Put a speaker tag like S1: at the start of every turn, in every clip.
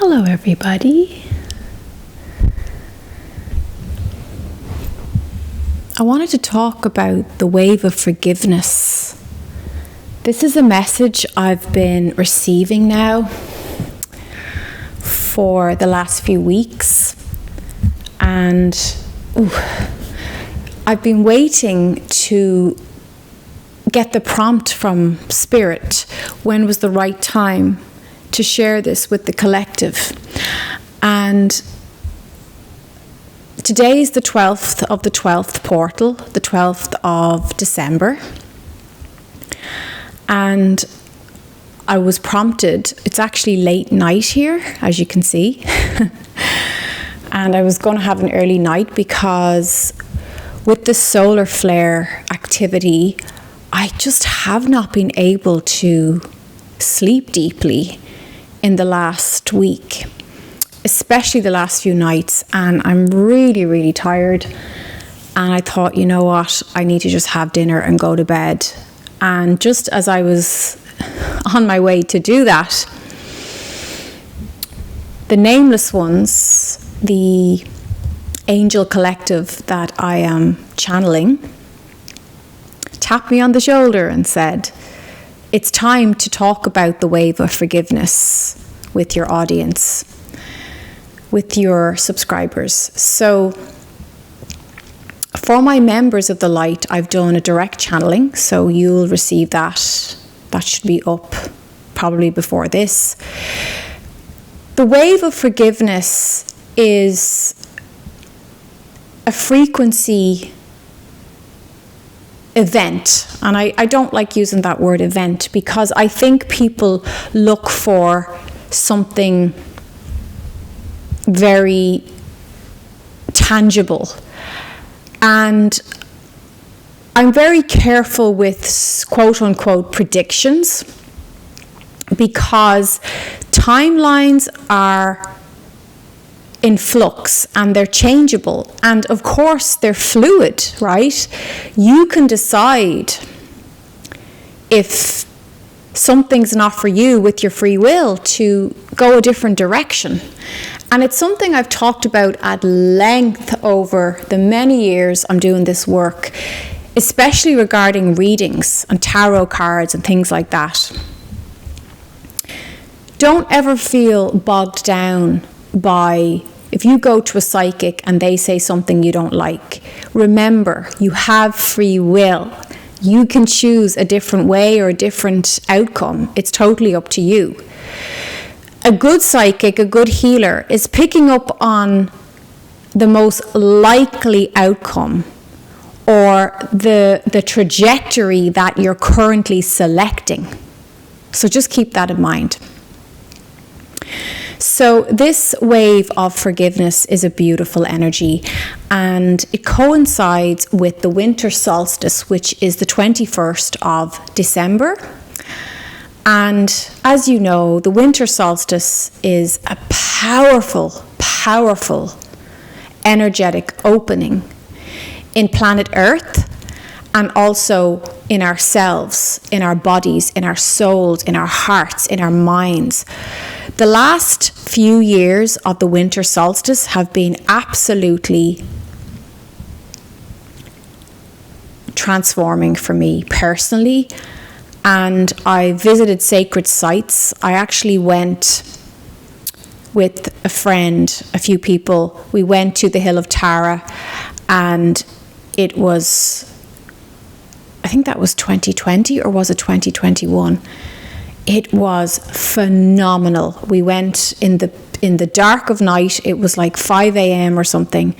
S1: Hello, everybody. I wanted to talk about the wave of forgiveness. This is a message I've been receiving now for the last few weeks, and I've been waiting to get the prompt from Spirit. When was the right time to share this with the collective? And today is the 12th of the 12th portal, the 12th of December. And I was prompted, it's actually late night here, as you can see. And I was going to have an early night because with the solar flare activity, I just have not been able to sleep deeply in the last week, especially the last few nights, and I'm really, really tired. And I thought, you know what, I need to just have dinner and go to bed. And just as I was on my way to do that, the nameless ones, the angel collective that I am channeling, tapped me on the shoulder and said, it's time to talk about the wave of forgiveness with your audience, with your subscribers. So for my members of the light, I've done a direct channeling, so you'll receive that. That should be up probably before this. The wave of forgiveness is a frequency event, and I don't like using that word event because I think people look for something very tangible, and I'm very careful with quote unquote predictions because timelines are in flux and they're changeable, and of course they're fluid, right? You can decide if something's not for you with your free will to go a different direction. And it's something I've talked about at length over the many years I'm doing this work, especially regarding readings and tarot cards and things like that. Don't ever feel bogged down by, if you go to a psychic and they say something you don't like, remember, you have free will. You can choose a different way or a different outcome. It's totally up to you. A good psychic, a good healer, is picking up on the most likely outcome or the trajectory that you're currently selecting. So just keep that in mind. So this wave of forgiveness is a beautiful energy, and it coincides with the winter solstice, which is the 21st of December. And as you know, the winter solstice is a powerful, powerful energetic opening in planet Earth, and also in ourselves, in our bodies, in our souls, in our hearts, in our minds. The last few years of the winter solstice have been absolutely transforming for me personally, and I visited sacred sites. I actually went with a friend, a few people. We went to the Hill of Tara, and it was, I think that was 2020, or was it 2021? It was phenomenal. We went in the dark of night. It was like 5 a.m. or something.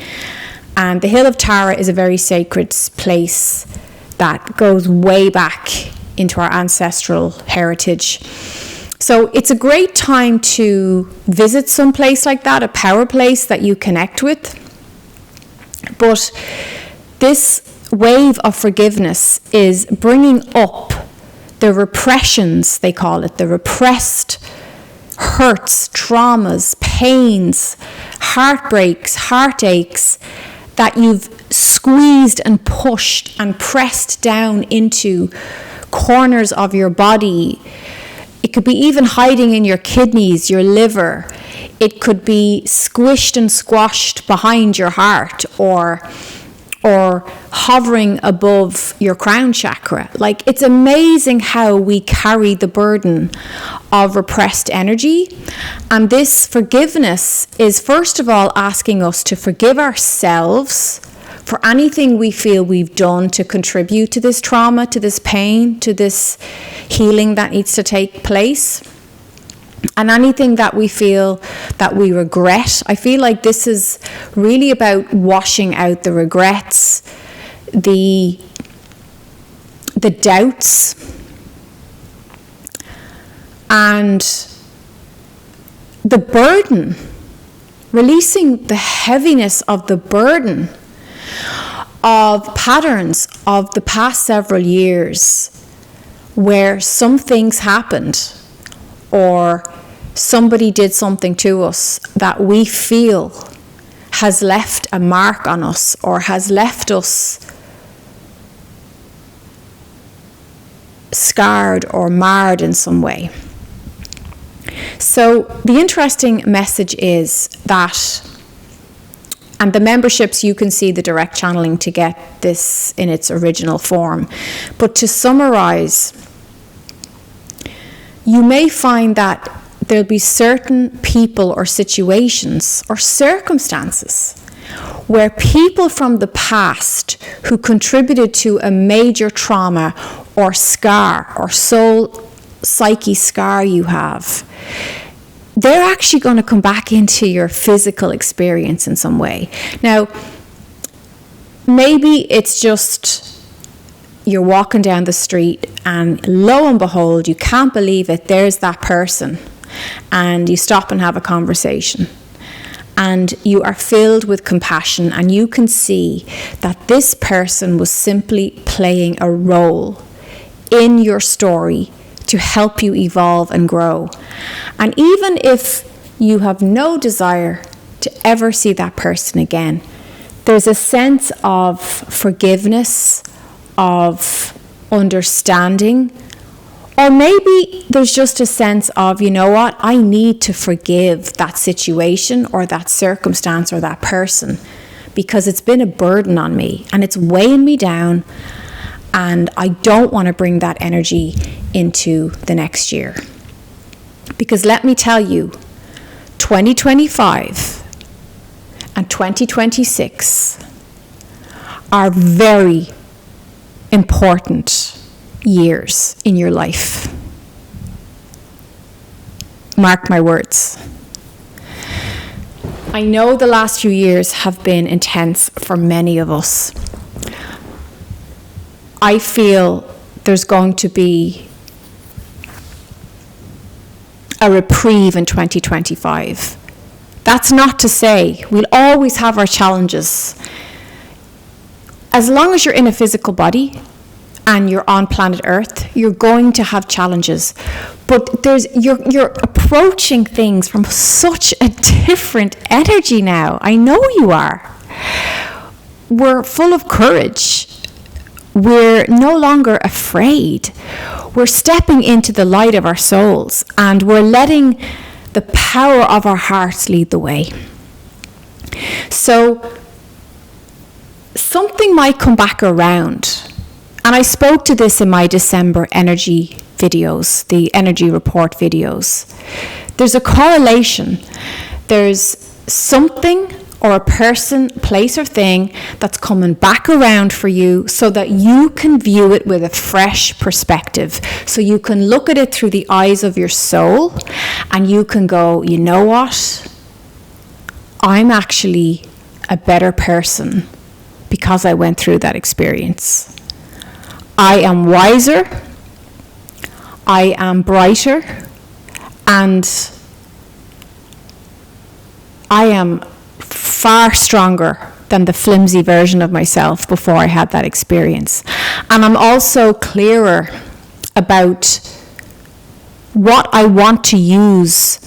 S1: And the Hill of Tara is a very sacred place that goes way back into our ancestral heritage. So it's a great time to visit some place like that, a power place that you connect with. But this wave of forgiveness is bringing up the repressions, they call it, the repressed hurts, traumas, pains, heartbreaks, heartaches that you've squeezed and pushed and pressed down into corners of your body. It could be even hiding in your kidneys, your liver. it could be squished and squashed behind your heart, or hovering above your crown chakra. Like, it's amazing how we carry the burden of repressed energy. And this forgiveness is, first of all, asking us to forgive ourselves for anything we feel we've done to contribute to this trauma, to this pain, to this healing that needs to take place. And anything that we feel that we regret. I feel like this is really about washing out the regrets, the doubts, and the burden, releasing the heaviness of the burden of patterns of the past several years where some things happened, or somebody did something to us that we feel has left a mark on us, or has left us scarred or marred in some way. So the interesting message is that, and the memberships, you can see the direct channeling to get this in its original form. But to summarize, you may find that there'll be certain people or situations or circumstances where people from the past who contributed to a major trauma or scar or soul psyche scar you have, they're actually going to come back into your physical experience in some way. Now, maybe it's just you're walking down the street and lo and behold, you can't believe it, there's that person, and you stop and have a conversation, and you are filled with compassion, and you can see that this person was simply playing a role in your story to help you evolve and grow. And even if you have no desire to ever see that person again, there's a sense of forgiveness, of understanding, or maybe there's just a sense of, you know what, I need to forgive that situation or that circumstance or that person because it's been a burden on me and it's weighing me down, and I don't want to bring that energy into the next year. Because let me tell you, 2025 and 2026 are very important years in your life. Mark my words. I know the last few years have been intense for many of us. I feel there's going to be a reprieve in 2025. That's not to say we'll always have our challenges. As long as you're in a physical body and you're on planet Earth, you're going to have challenges. But you're approaching things from such a different energy now. I know you are. We're full of courage. We're no longer afraid. We're stepping into the light of our souls, and we're letting the power of our hearts lead the way. So something might come back around. And I spoke to this in my December energy videos, the energy report videos. There's a correlation. There's something or a person, place or thing that's coming back around for you so that you can view it with a fresh perspective. So you can look at it through the eyes of your soul and you can go, you know what? I'm actually a better person because I went through that experience. I am wiser, I am brighter, and I am far stronger than the flimsy version of myself before I had that experience. And I'm also clearer about what I want to use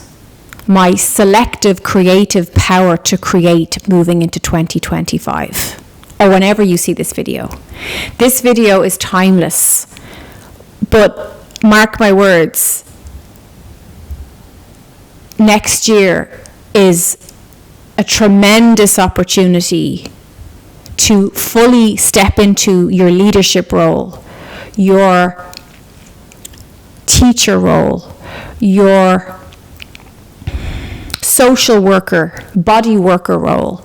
S1: my selective creative power to create moving into 2025. Or whenever you see this video. This video is timeless, but mark my words, next year is a tremendous opportunity to fully step into your leadership role, your teacher role, your social worker, body worker role.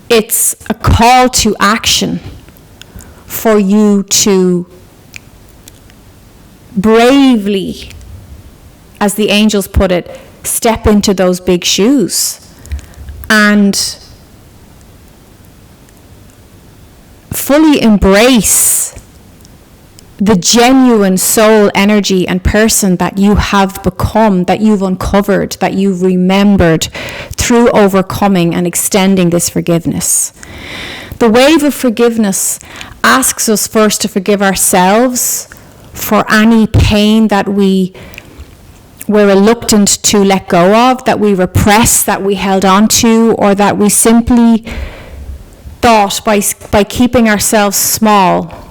S1: It's a call to action for you to bravely, as the angels put it, step into those big shoes and fully embrace the genuine soul energy and person that you have become, that you've uncovered, that you've remembered through overcoming and extending this forgiveness. The wave of forgiveness asks us first to forgive ourselves for any pain that we were reluctant to let go of, that we repressed, that we held on to, or that we simply thought by keeping ourselves small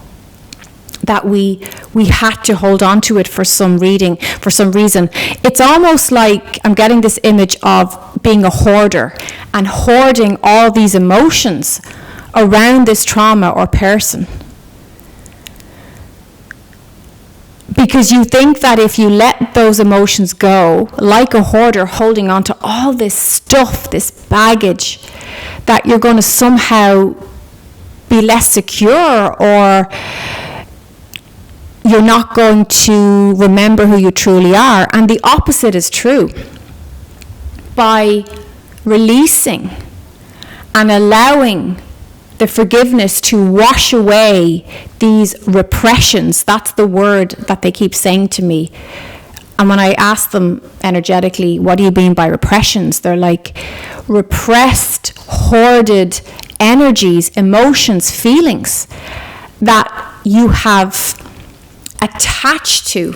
S1: that we had to hold on to it for some reason. It's almost like I'm getting this image of being a hoarder and hoarding all these emotions around this trauma or person. Because you think that if you let those emotions go, like a hoarder holding on to all this stuff, this baggage, that you're going to somehow be less secure, or you're not going to remember who you truly are. And the opposite is true. By releasing and allowing the forgiveness to wash away these repressions, that's the word that they keep saying to me. And when I ask them energetically, what do you mean by repressions? They're like repressed, hoarded energies, emotions, feelings that you have attached to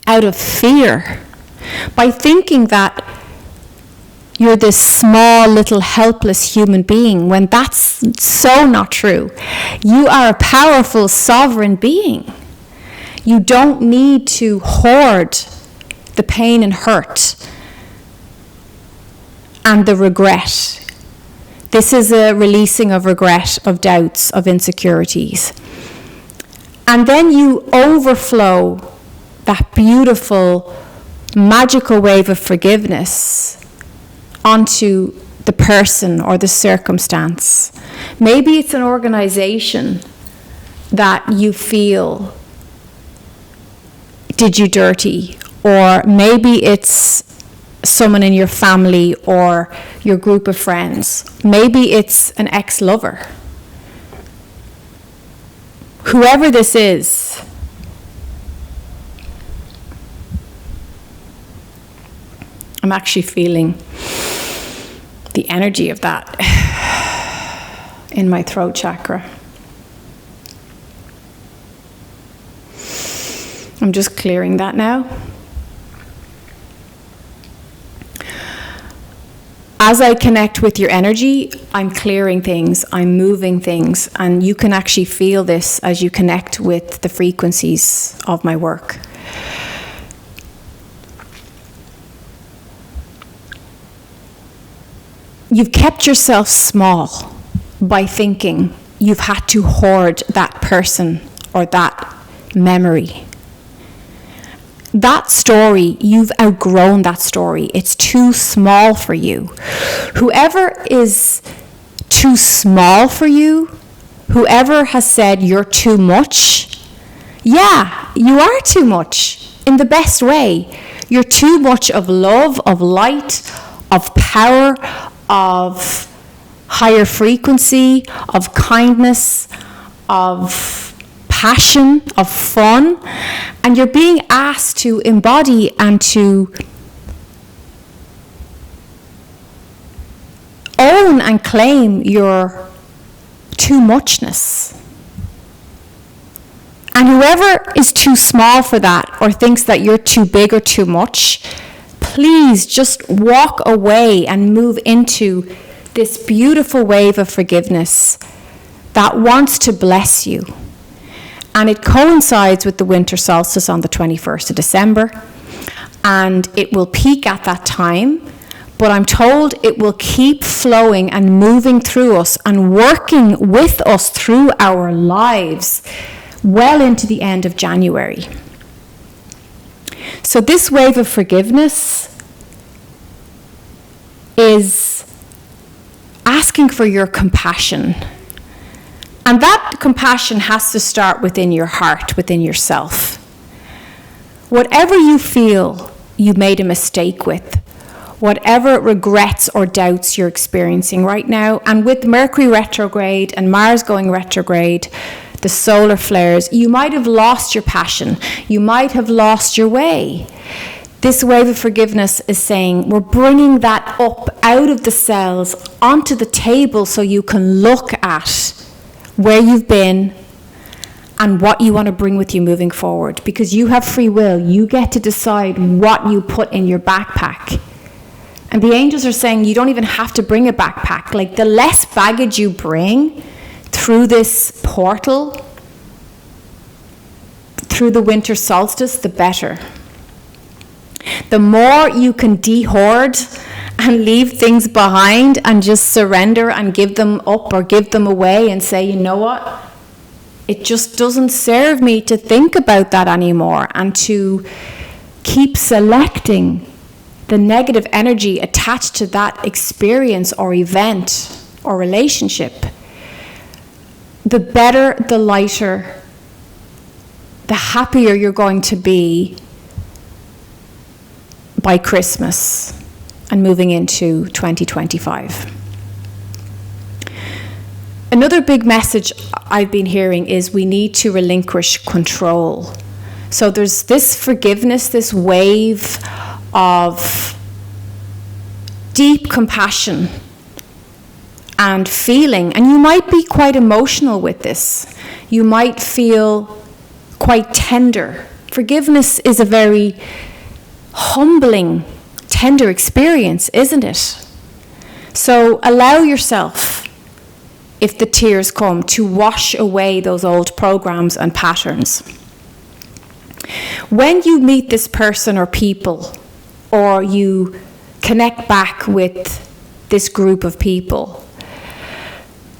S1: out of fear, by thinking that you're this small, little, helpless human being, when that's so not true. You are a powerful, sovereign being. You don't need to hoard the pain and hurt and the regret. This is a releasing of regret, of doubts, of insecurities. And then you overflow that beautiful, magical wave of forgiveness onto the person or the circumstance. Maybe it's an organization that you feel did you dirty, or maybe it's someone in your family or your group of friends. Maybe it's an ex-lover. Whoever this is, I'm actually feeling the energy of that in my throat chakra. I'm just clearing that now. As I connect with your energy, I'm clearing things, I'm moving things, and you can actually feel this as you connect with the frequencies of my work. You've kept yourself small by thinking you've had to hoard that person or that memory. That story, you've outgrown that story. It's too small for you. Whoever is too small for you, whoever has said you're too much, yeah, you are too much in the best way. You're too much of love, of light, of power, of higher frequency, of kindness, of passion, of fun, and you're being asked to embody and to own and claim your too muchness. And whoever is too small for that, or thinks that you're too big or too much, please just walk away and move into this beautiful wave of forgiveness that wants to bless you. And it coincides with the winter solstice on the 21st of December. And it will peak at that time. But I'm told it will keep flowing and moving through us and working with us through our lives well into the end of January. So this wave of forgiveness is asking for your compassion. And that compassion has to start within your heart, within yourself. Whatever you feel you made a mistake with, whatever regrets or doubts you're experiencing right now, and with Mercury retrograde and Mars going retrograde, the solar flares, you might have lost your passion, you might have lost your way. This wave of forgiveness is saying we're bringing that up out of the cells onto the table so you can look at where you've been and what you want to bring with you moving forward. Because you have free will, you get to decide what you put in your backpack. And the angels are saying you don't even have to bring a backpack. Like, the less baggage you bring through this portal, through the winter solstice, the better. The more you can de-hoard and leave things behind and just surrender and give them up or give them away and say, you know what? It just doesn't serve me to think about that anymore, and to keep selecting the negative energy attached to that experience or event or relationship. The better, the lighter, the happier you're going to be by Christmas and moving into 2025. Another big message I've been hearing is we need to relinquish control. So there's this forgiveness, this wave of deep compassion and feeling, and you might be quite emotional with this. You might feel quite tender. Forgiveness is a very humbling, tender experience, isn't it? So allow yourself, if the tears come, to wash away those old programs and patterns. When you meet this person or people, or you connect back with this group of people,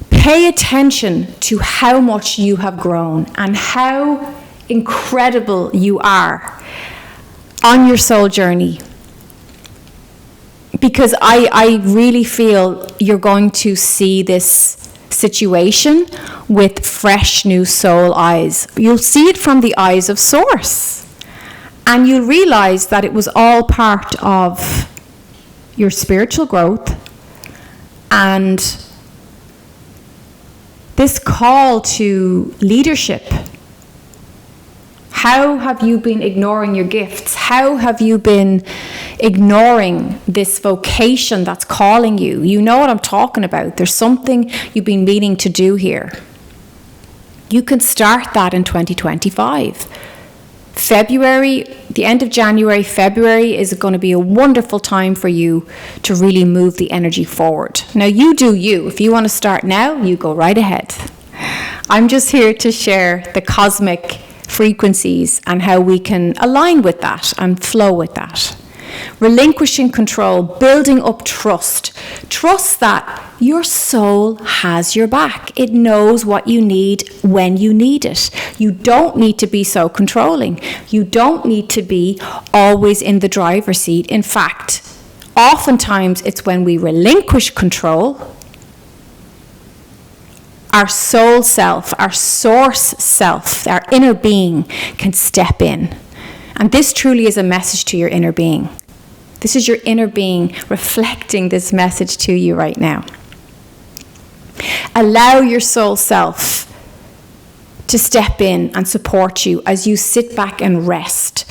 S1: pay attention to how much you have grown and how incredible you are on your soul journey. Because I really feel you're going to see this situation with fresh new soul eyes. You'll see it from the eyes of Source. And you'll realize that it was all part of your spiritual growth and this call to leadership. How have you been ignoring your gifts? How have you been ignoring this vocation that's calling you? You know what I'm talking about. There's something you've been meaning to do here. You can start that in 2025. February, the end of January, February is going to be a wonderful time for you to really move the energy forward. Now, you do you. If you want to start now, you go right ahead. I'm just here to share the cosmic frequencies and how we can align with that and flow with that. Relinquishing control, building up trust. Trust that your soul has your back. It knows what you need when you need it. You don't need to be so controlling. You don't need to be always in the driver's seat. In fact, oftentimes it's when we relinquish control, our soul self, our source self, our inner being can step in. And this truly is a message to your inner being. This is your inner being reflecting this message to you right now. Allow your soul self to step in and support you as you sit back and rest.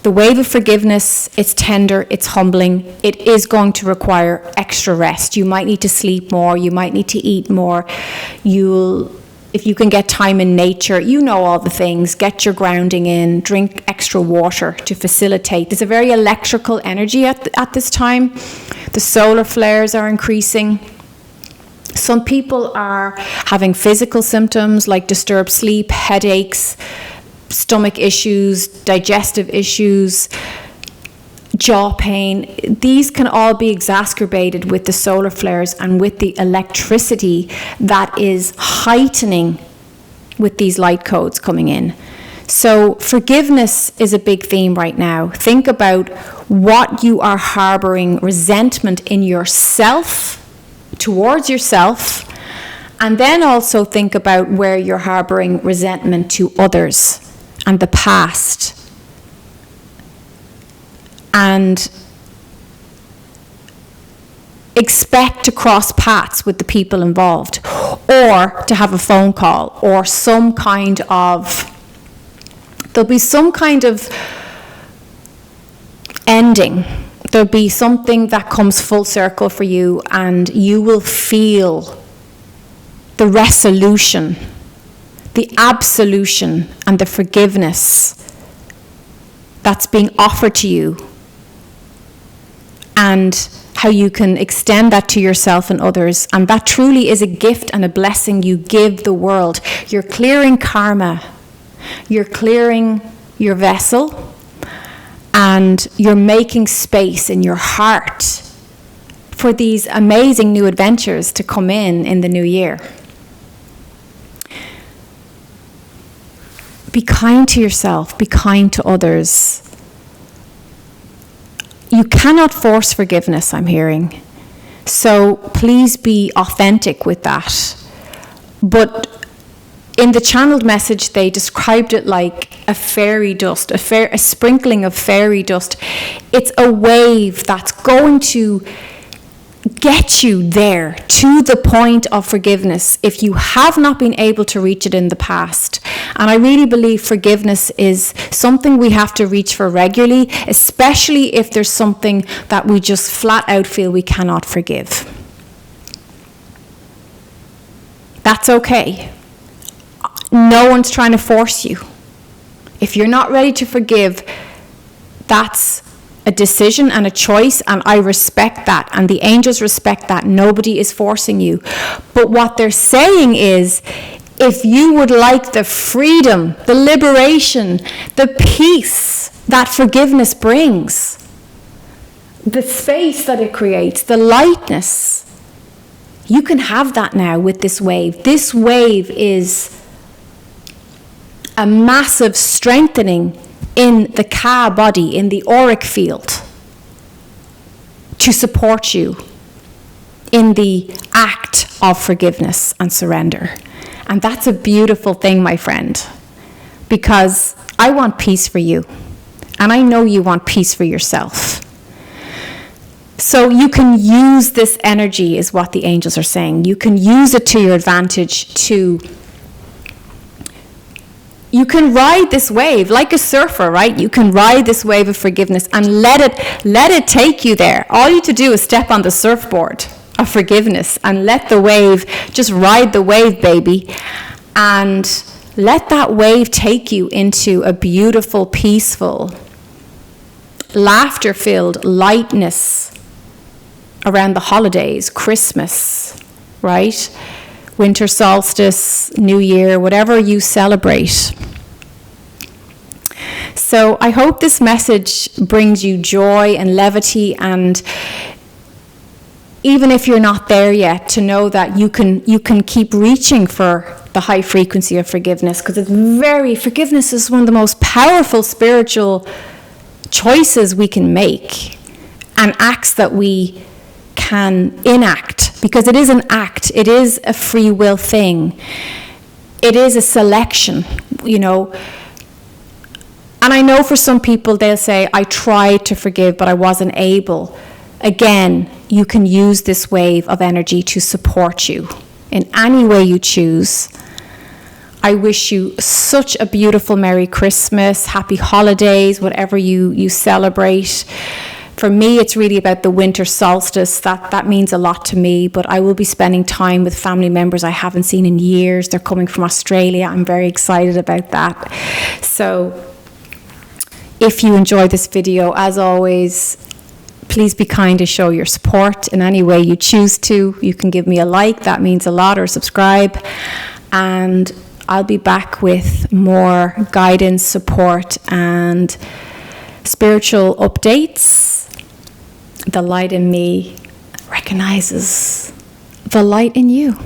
S1: The wave of forgiveness, it's tender, it's humbling. It is going to require extra rest. You might need to sleep more. You might need to eat more. If you can get time in nature, you know all the things. Get your grounding in. Drink extra water to facilitate. There's a very electrical energy at this time. The solar flares are increasing. Some people are having physical symptoms like disturbed sleep, headaches, stomach issues, digestive issues. jaw pain, these can all be exacerbated with the solar flares and with the electricity that is heightening with these light codes coming in. So forgiveness is a big theme right now. Think about what you are harboring resentment in yourself, towards yourself, and then also think about where you're harboring resentment to others and the past. And expect to cross paths with the people involved, or to have a phone call, or some kind of, there'll be some kind of ending. There'll be something that comes full circle for you, and you will feel the resolution, the absolution, and the forgiveness that's being offered to you, and how you can extend that to yourself and others. And that truly is a gift and a blessing you give the world. You're clearing karma, you're clearing your vessel, and you're making space in your heart for these amazing new adventures to come in the new year. Be kind to yourself, be kind to others. You cannot force forgiveness, I'm hearing. So please be authentic with that. But in the channeled message, they described it like a fairy dust, a sprinkling of fairy dust. It's a wave that's going to get you there to the point of forgiveness if you have not been able to reach it in the past. And I really believe forgiveness is something we have to reach for regularly, especially if there's something that we just flat out feel we cannot forgive. That's okay. No one's trying to force you. If you're not ready to forgive, that's a decision and a choice, and I respect that, and the angels respect that. Nobody is forcing you. But what they're saying is, if you would like the freedom, the liberation, the peace that forgiveness brings, the space that it creates, the lightness, you can have that now with this wave. This wave is a massive strengthening in the Ka body, in the auric field, to support you in the act of forgiveness and surrender. And that's a beautiful thing, my friend, because I want peace for you, and I know you want peace for yourself. So you can use this energy, is what the angels are saying. You can use it to your advantage to... You can ride this wave like a surfer, right? You can ride this wave of forgiveness and let it take you there. All you have to do is step on the surfboard of forgiveness and let the wave, just ride the wave, baby. And let that wave take you into a beautiful, peaceful, laughter-filled lightness around the holidays, Christmas, right? Winter solstice, New Year, whatever you celebrate. So I hope this message brings you joy and levity, and even if you're not there yet, to know that you can keep reaching for the high frequency of forgiveness, because forgiveness is one of the most powerful spiritual choices we can make, and acts that we can enact. Because it is an act, it is a free will thing, it is a selection, you know. And I know for some people they'll say, I tried to forgive but I wasn't able. Again, you can use this wave of energy to support you in any way you choose. I wish you such a beautiful Merry Christmas, Happy Holidays, whatever you celebrate. For me, it's really about the winter solstice. That means a lot to me, but I will be spending time with family members I haven't seen in years. They're coming from Australia. I'm very excited about that. So if you enjoyed this video, as always, please be kind to show your support in any way you choose to. You can give me a like, that means a lot, or subscribe. And I'll be back with more guidance, support, and spiritual updates. The light in me recognizes the light in you.